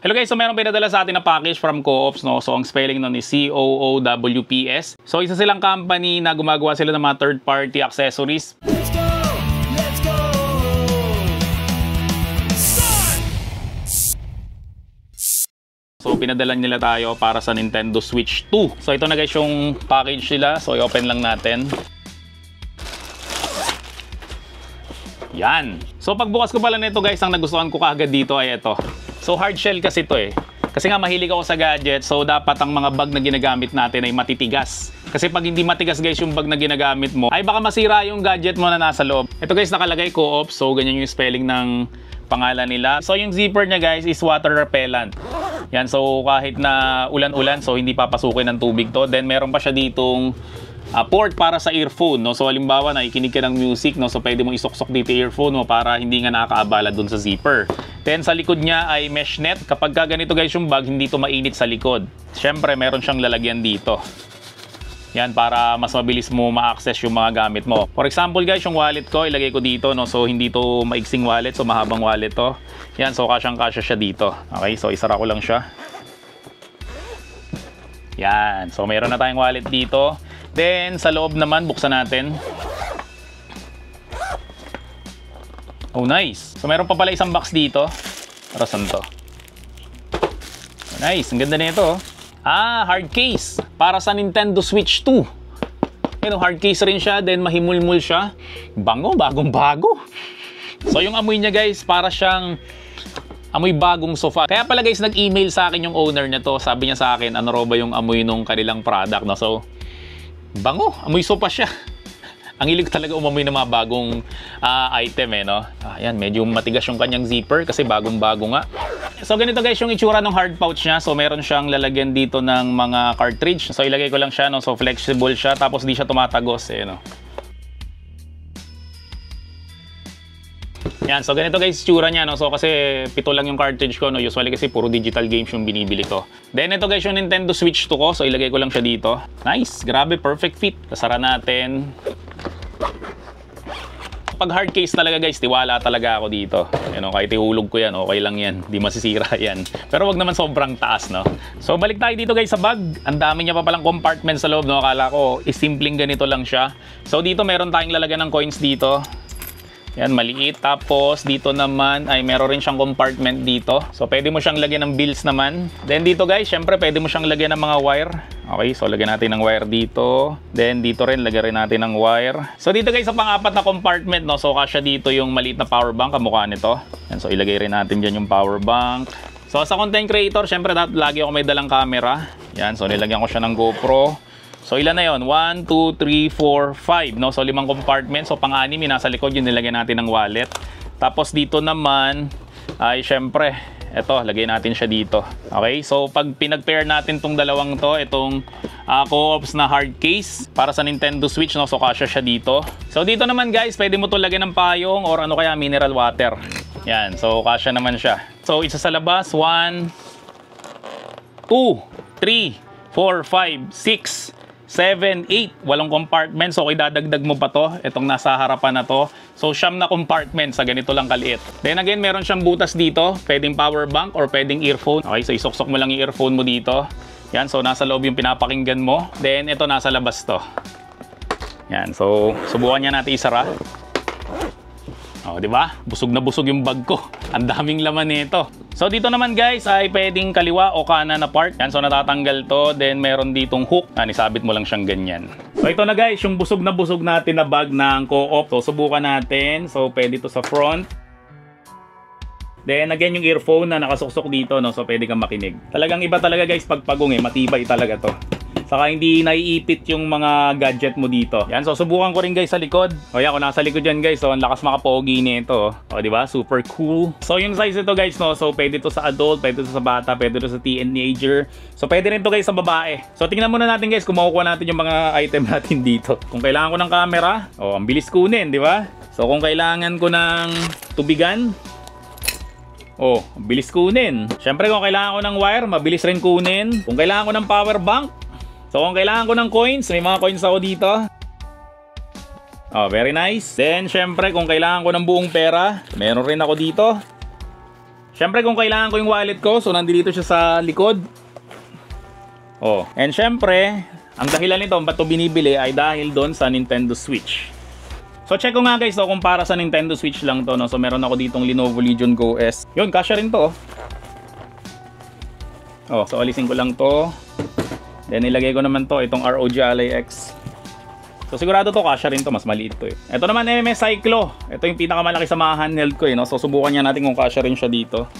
Hello guys, so meron pinadala sa atin na package from Co-ops, no? So ang spelling nun is COOWPS. So isa silang company na gumagawa sila ng mga third party accessories. Let's go! Let's go! Start! So pinadala nila tayo para sa Nintendo Switch 2. So ito na guys yung package nila. So i-open lang natin. Yan. So pagbukas ko pala nito guys, ang nagustuhan ko kaagad dito ay ito. So hard shell kasi ito eh. Kasi nga mahilig ako sa gadget, so dapat ang mga bag na ginagamit natin ay matitigas. Kasi pag hindi matigas guys yung bag na ginagamit mo, ay baka masira yung gadget mo na nasa loob. Ito guys nakalagay Co-op, so ganyan yung spelling ng pangalan nila. So yung zipper niya guys is water repellent. Yan, so kahit na ulan-ulan, so hindi papasukin ng tubig to. Then meron pa siya ditong port para sa earphone, no? So halimbawa nakikinig ka ng music, no? So pwede mong isok-sok dito earphone mo para hindi nga nakakaabala dun sa zipper. Then sa likod niya ay mesh net. Kapag ka ganito guys yung bag, hindi to mainit sa likod. Siyempre meron siyang lalagyan dito. Yan, para mas mabilis mo ma-access yung mga gamit mo. For example guys, yung wallet ko ilagay ko dito, no? So hindi to maiksing wallet, so mahabang wallet to. Yan, so kasyang-kasya siya dito. Okay, so isara ko lang siya. Yan, so meron na tayong wallet dito. Then sa loob naman, buksan natin. Oh, nice. So meron pa pala isang box dito. Para saan to? Oh, nice, ang ganda nito. Hard case para sa Nintendo Switch 2. Yan, hard case rin siya, then mahimulmul siya. Bango, bagong-bago. So yung amoy niya guys, para siyang amoy bagong sofa. Kaya pala guys, nag-email sa akin yung owner nito. Sabi niya sa akin, ano raw ba yung amoy nung kanilang product, no? So bango, amoy sofa siya. Ang hilig talaga umamoy ng mga bagong item eh, no? Ayan, medyo matigas yung kanyang zipper kasi bagong-bago nga. So ganito guys yung itsura ng hard pouch niya. So meron siyang lalagyan dito ng mga cartridge. So ilagay ko lang siya, no? So flexible siya, tapos di siya tumatagos eh, no? Yan, so ganito guys itsura niya, no? So kasi 7 lang yung cartridge ko, no? Usually kasi puro digital games yung binibili ko. Then ito guys yung Nintendo Switch 2 ko. So ilagay ko lang siya dito. Nice, grabe, perfect fit. Kasara natin. Pag hard case talaga guys, tiwala talaga ako dito. Yan, kahit ihulog ko yan, okay lang yan. Di masisira yan. Pero wag naman sobrang taas, no? So balik tayo dito guys sa bag. Ang dami niya pa palang compartment sa loob, no? Akala ko simpleng ganito lang siya. So dito meron tayong lalagyan ng coins dito. Yan, maliit. Tapos dito naman ay meron rin siyang compartment dito. So pwede mo siyang lagyan ng bills naman. Then dito guys, syempre pwede mo siyang lagyan ng mga wire. Okay, so lagyan natin ng wire dito. Then dito rin, lagyan rin natin ng wire. So dito guys, sa pang-apat na compartment, no? So kasya dito yung maliit na power bank, kamukha nito. Yan, so ilagay rin natin dyan yung power bank. So sa content creator, syempre lagi ako may dalang camera. Yan, so nilagyan ko siya ng GoPro. So ilan na yon? 1, 2, 3, 4, 5, no? So 5 compartment. So pang-anim, nasa likod yung nilagyan natin ng wallet. Tapos dito naman ay syempre, eto, lagay natin siya dito. Okay? So pag pinag-pair natin tong dalawang to, itong Co-ops na hard case para sa Nintendo Switch, no? So kasya siya dito. So dito naman guys, pwede mo to lagyan ng payong or ano kaya, mineral water. Yan, so kasya naman siya. So isa sa labas, 1, 2, 3, 4, 5, 6, 7, 8, 8 compartment. So idadagdag mo pa to, itong nasa harapan na to. So 9 na compartment sa ganito lang kaliit. Then again, meron siyang butas dito, pwedeng power bank or pwedeng earphone. Okay, so isok-sok mo lang yung earphone mo dito. Yan, so nasa loob yung pinapakinggan mo. Then ito nasa labas to. Yan, so subukan niya natin isara. Oh, di ba? Busog na busog yung bag ko. Ang daming laman nito. So dito naman guys ay pwedeng kaliwa o kanan na part. Yan, so natatanggal to. Then meron ditong hook. Isabit mo lang siyang ganyan. So ito na guys, yung busog natin na bag ng Co-op. So subukan natin. So pwede to sa front. Then again yung earphone na nakasuksok dito, no? So pwede kang makinig. Talagang iba talaga guys pag pagong eh. Matibay talaga to. Saka hindi naiipit yung mga gadget mo dito. Yan, so subukan ko rin guys sa likod. O yan, kung nasa likod yan guys, so ang lakas makapogi nito. O diba? Super cool. So yung size nito guys, no? So pwede to sa adult, pwede to sa bata, pwede to sa teenager. So pwede rin to guys sa babae. So tingnan muna natin guys kung makukuha natin yung mga item natin dito. Kung kailangan ko ng camera, ang bilis kunin, di ba? So kung kailangan ko ng tubigan, bilis kunin. Syempre kung kailangan ko ng wire, mabilis rin kunin. Kung kailangan ko ng power bank, so kung kailangan ko ng coins, may mga coins ako dito. Very nice. Then syempre kung kailangan ko ng buong pera, meron rin ako dito. Syempre kung kailangan ko yung wallet ko, so nandito siya sa likod. Oh, and syempre, ang dahilan nito ba't ito binibili ay dahil doon sa Nintendo Switch. So check ko nga guys, kung para sa Nintendo Switch lang to, no? So meron ako ditong Lenovo Legion Go S. Yun, kasya rin to. Oh, so alisin ko lang to. Then ilagay ko naman to, itong ROG Ally X. So sigurado to, kasya rin to, mas maliit to eh. Ito naman MS Cyclo. Ito yung pinakamalaki sa mga handheld ko eh, no? So subukan niya natin kung kasya rin siya dito.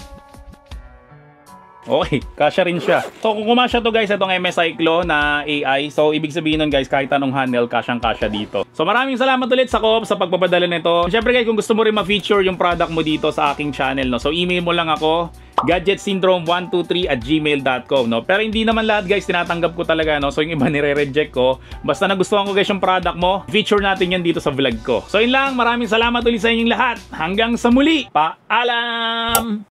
Okay, kasya rin siya. So kung kumasya to guys, itong MS Cyclo na AI. So ibig sabihin nun guys, kahit anong handheld, kasyang-kasya dito. So maraming salamat ulit sa Coop sa pagpapadala nito. Siyempre guys, kung gusto mo rin ma-feature yung product mo dito sa aking channel, no? So email mo lang ako, gadgetsyndrome123@gmail.com, no? Pero hindi naman lahat guys tinatanggap ko talaga, no? So yung iba nire-reject ko. Basta nagustuhan ko guys yung product mo, feature natin yan dito sa vlog ko. So yun lang, maraming salamat ulit sa inyong lahat. Hanggang sa muli, paalam!